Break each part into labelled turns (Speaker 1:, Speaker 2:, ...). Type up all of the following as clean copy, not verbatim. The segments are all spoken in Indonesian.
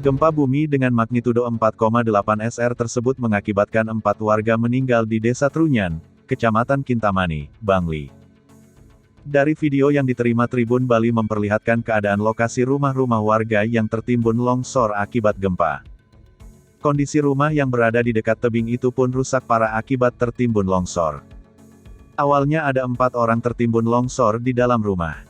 Speaker 1: Gempa bumi dengan magnitudo 4,8 SR tersebut mengakibatkan 4 warga meninggal di Desa Trunyan, Kecamatan Kintamani, Bangli. Dari video yang diterima Tribun Bali memperlihatkan keadaan lokasi rumah-rumah warga yang tertimbun longsor akibat gempa. Kondisi rumah yang berada di dekat tebing itu pun rusak parah akibat tertimbun longsor. Awalnya ada 4 orang tertimbun longsor di dalam rumah.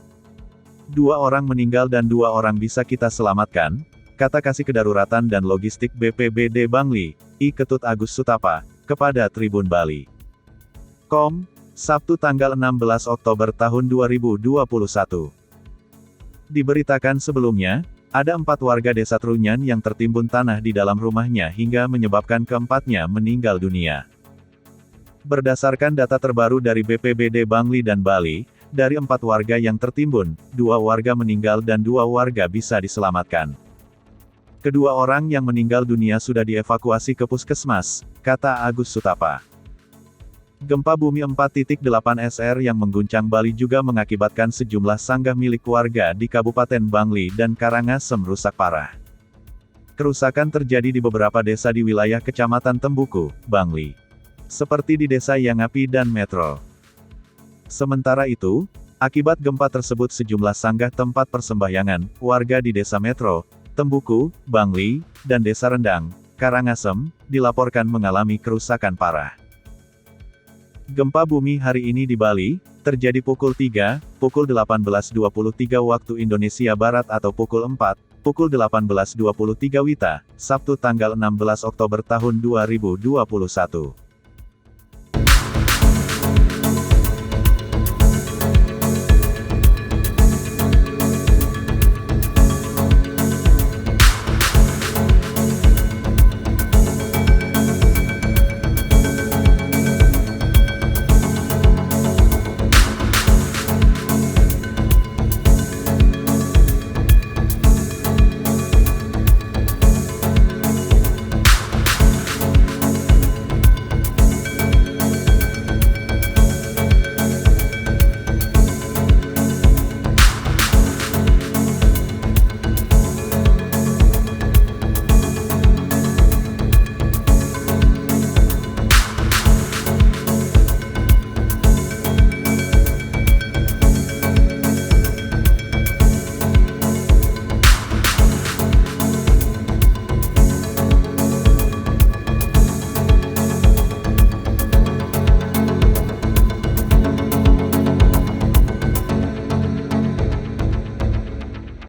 Speaker 1: 2 orang meninggal dan 2 orang bisa kita selamatkan, kata Kasih Kedaruratan dan Logistik BPBD Bangli, I Ketut Agus Sutapa, kepada Tribun Bali. Sabtu tanggal 16 Oktober tahun 2021. Diberitakan sebelumnya, ada 4 warga Desa Trunyan yang tertimbun tanah di dalam rumahnya hingga menyebabkan keempatnya meninggal dunia. Berdasarkan data terbaru dari BPBD Bangli dan Bali, dari 4 warga yang tertimbun, 2 warga meninggal dan 2 warga bisa diselamatkan. Kedua orang yang meninggal dunia sudah dievakuasi ke puskesmas, kata Agus Sutapa. Gempa bumi 4.8 SR yang mengguncang Bali juga mengakibatkan sejumlah sanggah milik warga di Kabupaten Bangli dan Karangasem rusak parah. Kerusakan terjadi di beberapa desa di wilayah Kecamatan Tembuku, Bangli. Seperti di Desa Yangapi dan Metro. Sementara itu, akibat gempa tersebut sejumlah sanggah tempat persembahyangan, warga di Desa Metro, Tembuku, Bangli, dan Desa Rendang, Karangasem, dilaporkan mengalami kerusakan parah. Gempa bumi hari ini di Bali, terjadi pukul 18.23 waktu Indonesia Barat atau pukul 18.23 WITA, Sabtu tanggal 16 Oktober tahun 2021.